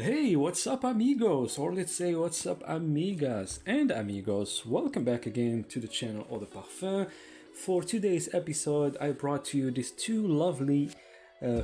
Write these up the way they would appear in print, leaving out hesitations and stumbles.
Hey, what's up, amigos? Or let's say, what's up, amigas and amigos? Welcome back again to the channel Eau de Parfum. For today's episode, I brought to you these two lovely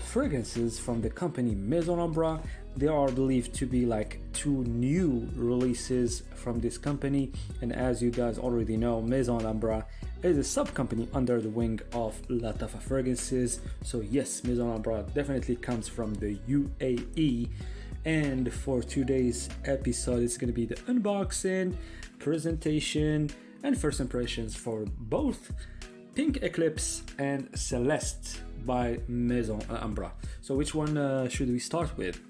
fragrances from the company Maison Alhambra. They are believed to be like two new releases from this company, and as you guys already know, Maison Alhambra is a sub-company under the wing of Latafa Fragrances. So yes, Maison Alhambra definitely comes from the UAE. And for today's episode, it's going to be the unboxing, presentation, and first impressions for both Pink Eclipse and Celeste by Maison Alhambra. So which one should we start with?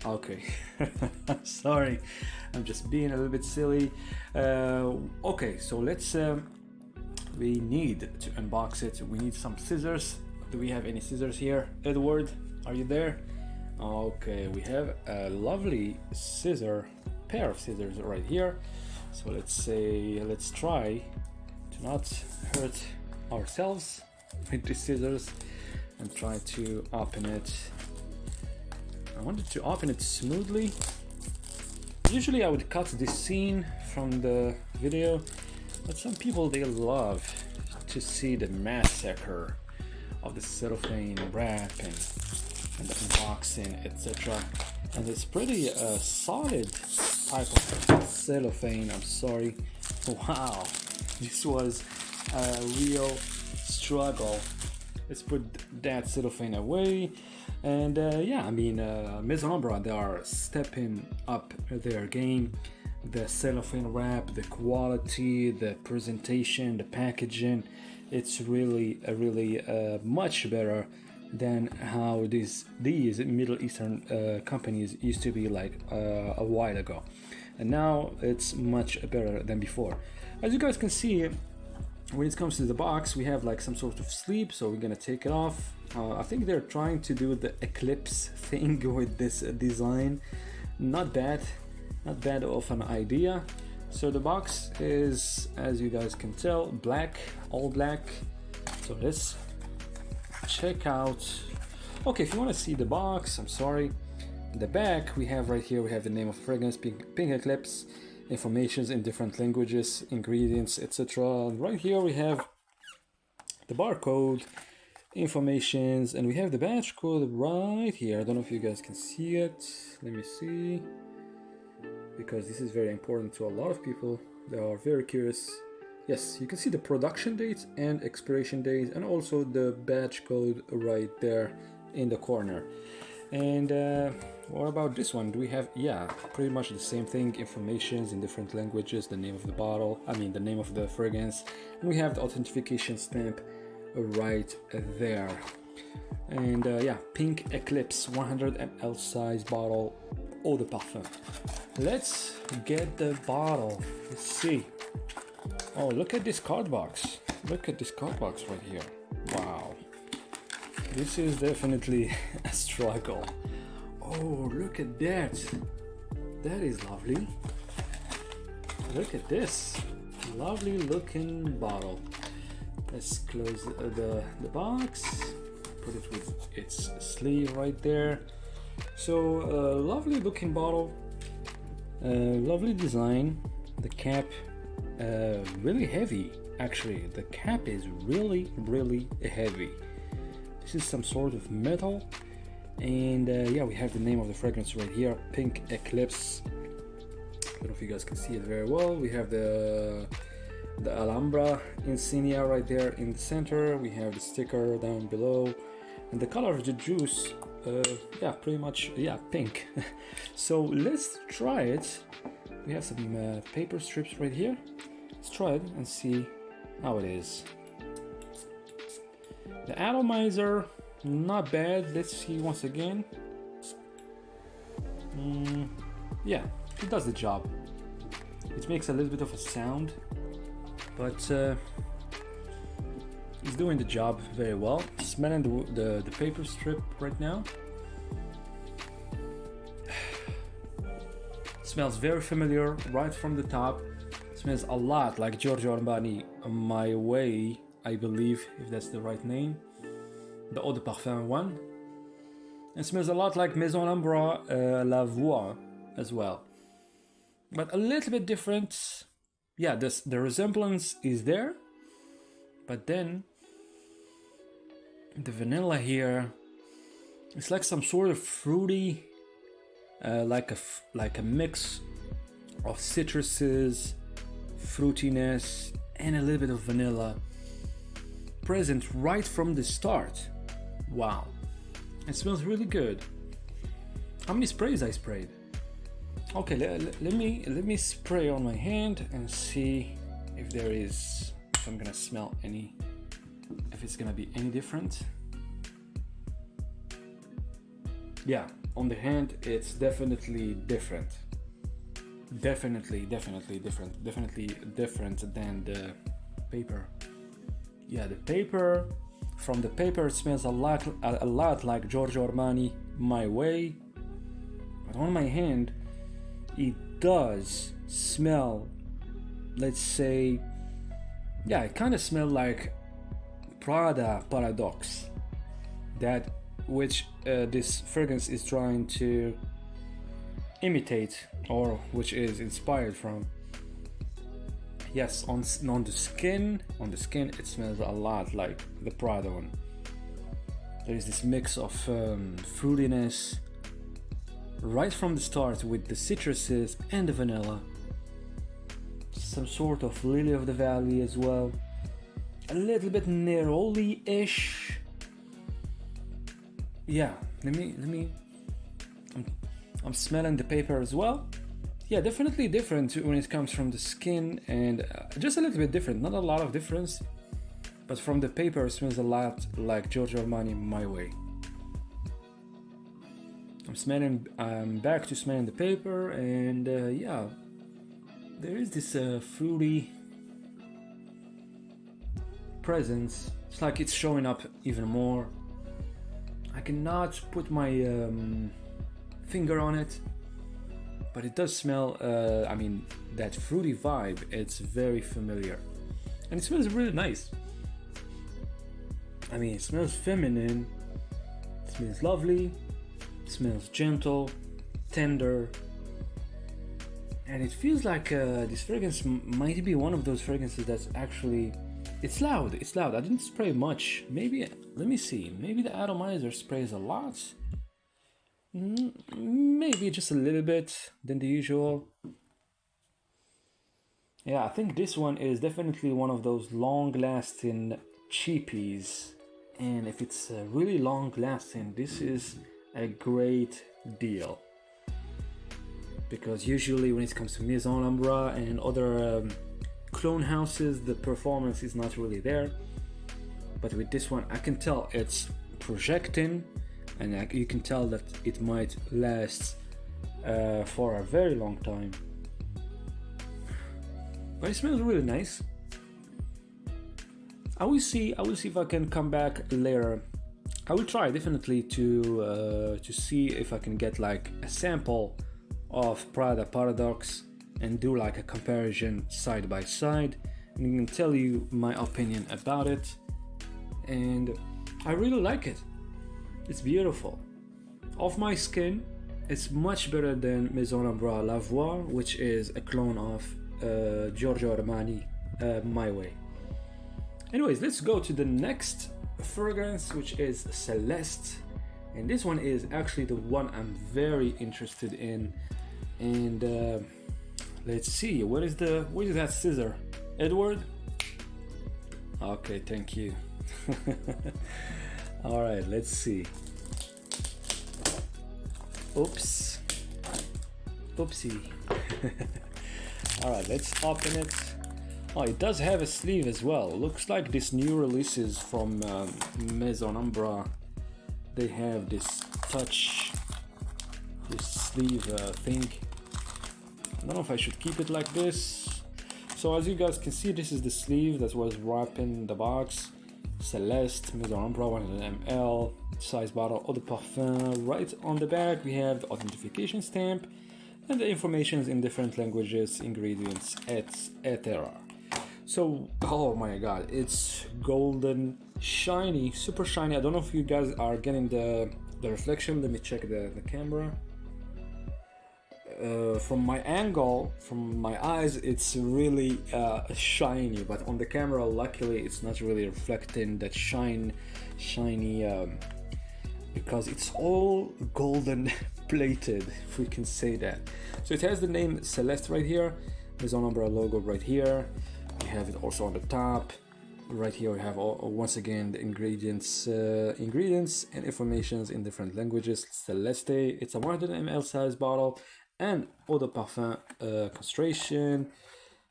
Okay, sorry, I'm just being a little bit silly. Okay, so let's, we need to unbox it. We need some scissors. Do we have any scissors here? Edward, are you there? Okay, we have a lovely pair of scissors right here. So let's try to not hurt ourselves with the scissors and try to open it. I wanted to open it smoothly. Usually I would cut this scene from the video, but some people, they love to see the massacre of the cellophane wrap and the unboxing, etc. And it's pretty solid type of cellophane. I'm sorry. Wow, this was a real struggle. Let's put that cellophane away. And yeah, I mean, Maison Alhambra, they are stepping up their game. The cellophane wrap, the quality, the presentation, the packaging, it's really much better than how these Middle Eastern companies used to be like a while ago, and now it's much better than before. As you guys can see, when it comes to the box, we have like some sort of sleeve, so we're gonna take it off. I think they're trying to do the eclipse thing with this design. Not bad of an idea. So the box is, as you guys can tell, black, all black. So let's check out. Okay, if you want to see the box, I'm sorry. In the back, we have right here, we have the name of fragrance, Pink Eclipse, informations in different languages, ingredients, etc. And right here we have the barcode, informations, and we have the batch code right here. I don't know if you guys can see it. Let me see, because this is very important to a lot of people. They are very curious. Yes, you can see the production date and expiration date, and also the batch code right there in the corner. And what about this one? Do we have, yeah, pretty much the same thing, informations in different languages, the name of the bottle, I mean the name of the fragrance, and we have the authentication stamp right there. And yeah, Pink Eclipse 100 ml size bottle, Eau de Parfum. Let's get the bottle. Let's see. Oh, look at this card box. Look at this card box right here. Wow. This is definitely a struggle. Oh, look at that. That is lovely. Look at this. Lovely looking bottle. Let's close the box. Put it with its sleeve right there. So, lovely looking bottle. Lovely design. The cap, really heavy. Actually, the cap is really heavy. This is some sort of metal, and yeah, we have the name of the fragrance right here, Pink Eclipse. I don't know if you guys can see it very well. We have the Alhambra insignia right there in the center. We have the sticker down below, and the color of the juice, yeah, pretty much, yeah, pink. So let's try it. We have some paper strips right here. Let's try it and see how it is. The atomizer, not bad. Let's see once again. Yeah, it does the job. It makes a little bit of a sound, but it's doing the job very well. Smelling the paper strip right now. Smells very familiar right from the top. Smells a lot like Giorgio Armani My Way, I believe, if that's the right name. The Eau de Parfum one. It smells a lot like Maison Alhambra La Voix as well, but a little bit different. Yeah, the resemblance is there, but then the vanilla here, it's like some sort of fruity, like a mix of citruses, fruitiness, and a little bit of vanilla present right from the start. Wow, it smells really good. How many sprays I sprayed? Okay, let me spray on my hand and see if if I'm gonna smell if it's gonna be any different. Yeah, on the hand it's definitely different. Definitely different. Definitely different than the paper. Yeah, from the paper it smells a lot like Giorgio Armani My Way. But on my hand it does smell, let's say, yeah, it kind of smells like Prada Paradox, which this fragrance is trying to imitate, or which is inspired from. Yes, on the skin it smells a lot like the Prada one. There is this mix of fruitiness right from the start with the citruses and the vanilla. Some sort of lily of the valley as well. A little bit neroli-ish. Yeah, I'm smelling the paper as well. Yeah, definitely different when it comes from the skin, and just a little bit different, not a lot of difference, but from the paper it smells a lot like Giorgio Armani My Way. I'm back to smelling the paper, and yeah, there is this fruity presence. It's like it's showing up even more. I cannot put my finger on it, but it does smell, that fruity vibe, it's very familiar. And it smells really nice. It smells feminine, it smells lovely, it smells gentle, tender. And it feels like this fragrance might be one of those fragrances that's actually, it's loud. I didn't spray much. Maybe, let me see, maybe the atomizer sprays a lot. Maybe just a little bit than the usual. Yeah, I think this one is definitely one of those long-lasting cheapies. And if it's really long-lasting, this is a great deal. Because usually when it comes to Maison Alhambra and other clone houses, the performance is not really there. But with this one, I can tell it's projecting, and you can tell that it might last for a very long time. But it smells really nice. I will see if I can come back later. I will try definitely to see if I can get like a sample of Prada Paradox and do like a comparison side by side, and I can tell you my opinion about it. And I really like it. It's beautiful. Off my skin, it's much better than Maison Alhambra La Voix, which is a clone of Giorgio Armani My Way. Anyways, let's go to the next fragrance, which is Celeste. And this one is actually the one I'm very interested in. And let's see, where is that scissor? Edward? Okay, thank you. All right, let's see. Oops. Oopsie. All right, let's open it. Oh, it does have a sleeve as well. Looks like this new releases from Maison Alhambra. They have this sleeve thing. I don't know if I should keep it like this. So as you guys can see, this is the sleeve that was wrapping the box. Celeste, Maison Alhambra, 100 ml, size bottle, eau de parfum. Right on the back we have the authentication stamp and the information in different languages, ingredients, etc. So, oh my god, it's golden, shiny, super shiny. I don't know if you guys are getting the the reflection. Let me check the camera. From my angle, from my eyes, it's really shiny, but on the camera, luckily, it's not really reflecting that shiny, because it's all golden plated, if we can say that. So it has the name Celeste right here, Maison Alhambra logo right here. We have it also on the top. Right here we have once again the ingredients and informations in different languages. Celeste, it's a 100 ml size bottle, and eau de parfum concentration.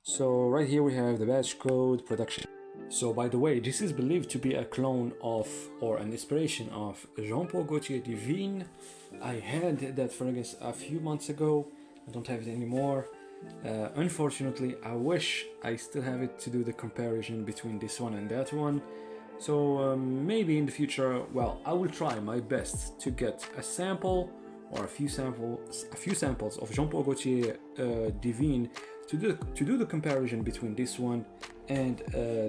So right here we have the batch code, production. So by the way, this is believed to be a clone of, or an inspiration of, Jean Paul Gaultier Divine. I had that fragrance a few months ago. I don't have it anymore. Unfortunately, I wish I still have it to do the comparison between this one and that one. So maybe in the future, well, I will try my best to get a sample or a few samples of Jean Paul Gaultier Divine to do the comparison between this one and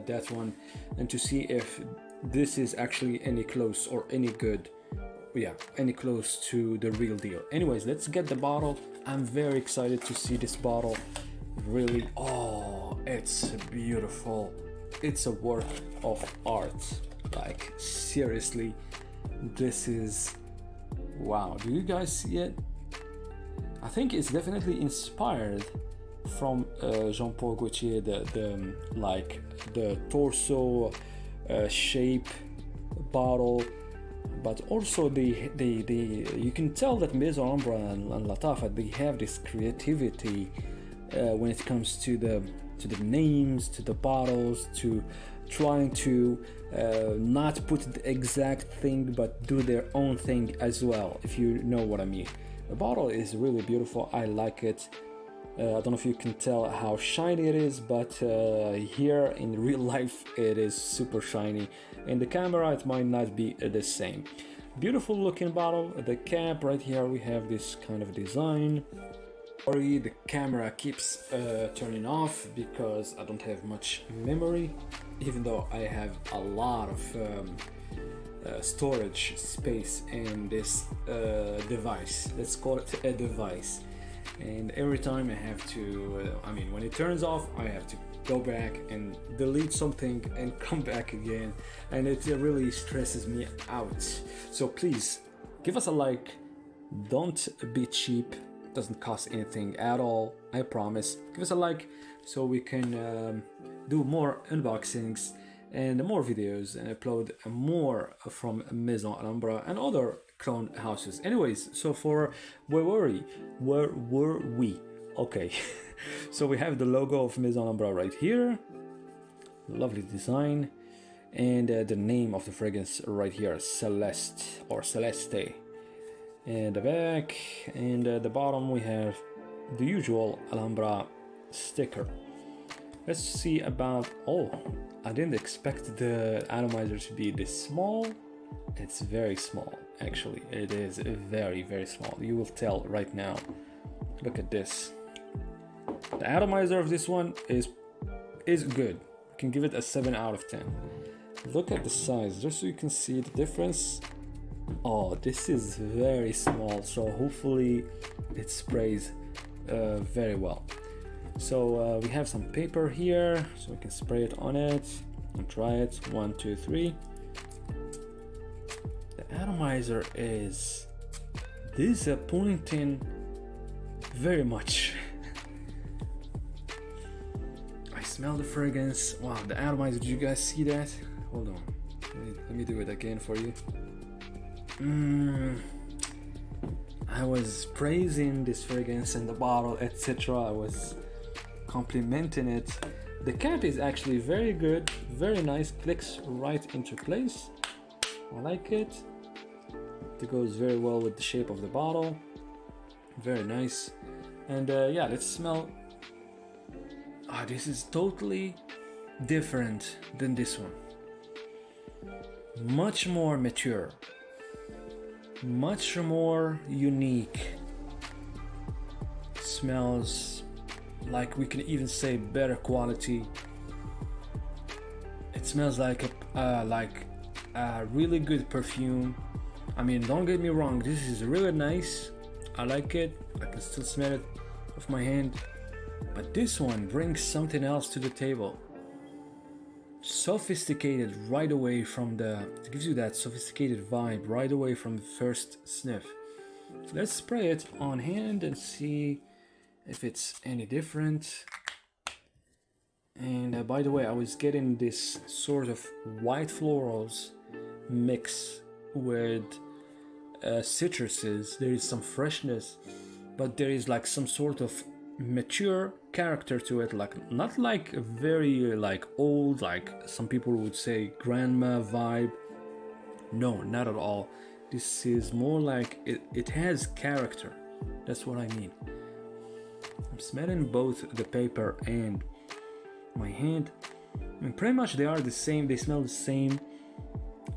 that one, and to see if this is actually any close or any good, any close to the real deal. Anyways, let's get the bottle. I'm very excited to see this bottle. Really, oh, it's beautiful. It's a work of art. Like, seriously, this is wow. Do you guys see it? I think it's definitely inspired from Jean Paul Gaultier, the torso shape bottle, but also you can tell that Maison Alhambra and Lattafa, they have this creativity when it comes to the names, to the bottles, to trying to not put the exact thing but do their own thing as well, if you know what I mean. The bottle is really beautiful. I like it. I don't know if you can tell how shiny it is, but here in real life it is super shiny. In the camera it might not be the same. Beautiful looking bottle. The cap right here, we have this kind of design. Sorry, the camera keeps turning off because I don't have much memory, even though I have a lot of storage space in this device. Let's call it a device. And every time I have to, when it turns off, I have to go back and delete something and come back again, and it really stresses me out. So please give us a like. Don't be cheap. It doesn't cost anything at all, I promise. Give us a like so we can do more unboxings and more videos and upload more from Maison Alhambra and other clone houses. Anyways, so where were we? Okay. So we have the logo of Maison Alhambra right here. Lovely design. And the name of the fragrance right here, Celeste or Celeste. And the back and the bottom we have the usual Alhambra sticker. Let's see about, oh, I didn't expect the atomizer to be this small. It's very small, actually. It is very, very small. You will tell right now. Look at this. The atomizer of this one is good. You can give it a 7 out of 10. Look at the size, just so you can see the difference. Oh, this is very small, so hopefully it sprays very well. So we have some paper here, so we can spray it on it and try it. 1, 2, 3. The atomizer is disappointing very much. I smell the fragrance. Wow, the atomizer, did you guys see that? Hold on, let me do it again for you. I was praising this fragrance and the bottle, etc. I was complimenting it. The cap is actually very good, very nice, clicks right into place. I like it. It goes very well with the shape of the bottle. Very nice. And yeah, let's smell. This is totally different than this one. Much more mature, much more unique. Smells like, we can even say, better quality. It smells like a really good perfume. I mean, don't get me wrong, this is really nice. I like it. I can still smell it off my hand. But this one brings something else to the table. Sophisticated right away from it gives you that sophisticated vibe right away from the first sniff. Let's spray it on hand and see if it's any different. And by the way, I was getting this sort of white florals mix with citruses. There is some freshness, but there is like some sort of mature character to it, like not like a very like old, like some people would say grandma vibe. No, not at all. This is more like it has character. That's what I mean. I'm smelling both the paper and my hand, and pretty much they are the same. They smell the same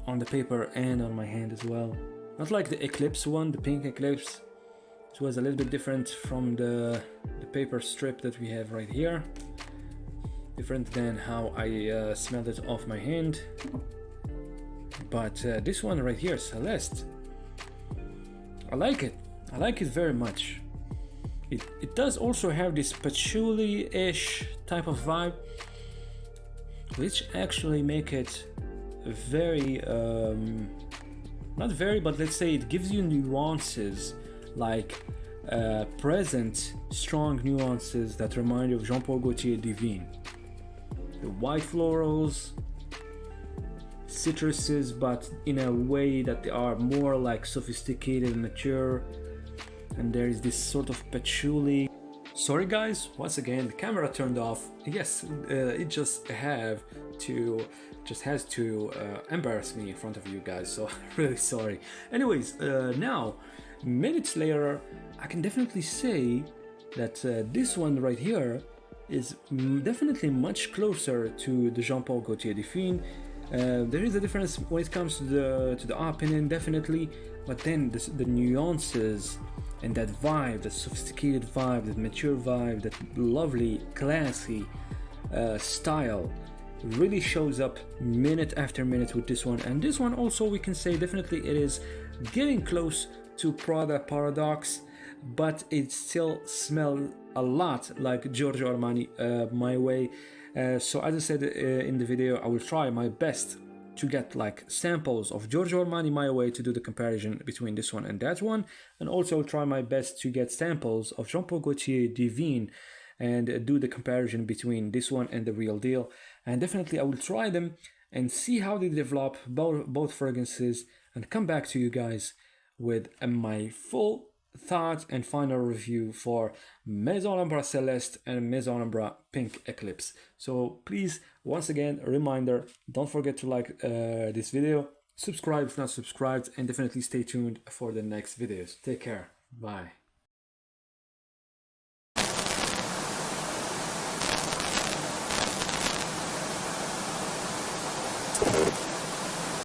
on the paper and on my hand as well. Not like the Eclipse one, the pink Eclipse. It was a little bit different from the paper strip that we have right here. Different than how I smelled it off my hand. But this one right here, Celeste, I like it. I like it very much. It does also have this patchouli-ish type of vibe, which actually make it very, not very, but let's say it gives you nuances, like present, strong nuances that remind you of Jean Paul Gaultier Divine. The white florals, citruses, but in a way that they are more like sophisticated and mature. And there is this sort of patchouli. Sorry guys, once again the camera turned off. Yes, it just has to embarrass me in front of you guys, so really sorry. Anyways, now minutes later, I can definitely say that this one right here is definitely much closer to the Jean Paul Gaultier Divine. There is a difference when it comes to the opinion, definitely, but then the nuances and that vibe, that sophisticated vibe, that mature vibe, that lovely, classy style really shows up minute after minute with this one. And this one also, we can say definitely it is getting close to Prada Paradox, but it still smells a lot like Giorgio Armani My Way. So as I said in the video, I will try my best to get like samples of Giorgio Armani My Way to do the comparison between this one and that one, and also try my best to get samples of Jean Paul Gaultier Divine and do the comparison between this one and the real deal. And definitely I will try them and see how they develop both fragrances and come back to you guys with my full thought and final review for Maison Alhambra Celeste and Maison Alhambra Pink Eclipse. So please, once again, a reminder, don't forget to like this video, subscribe if not subscribed, and definitely stay tuned for the next videos. Take care. Bye.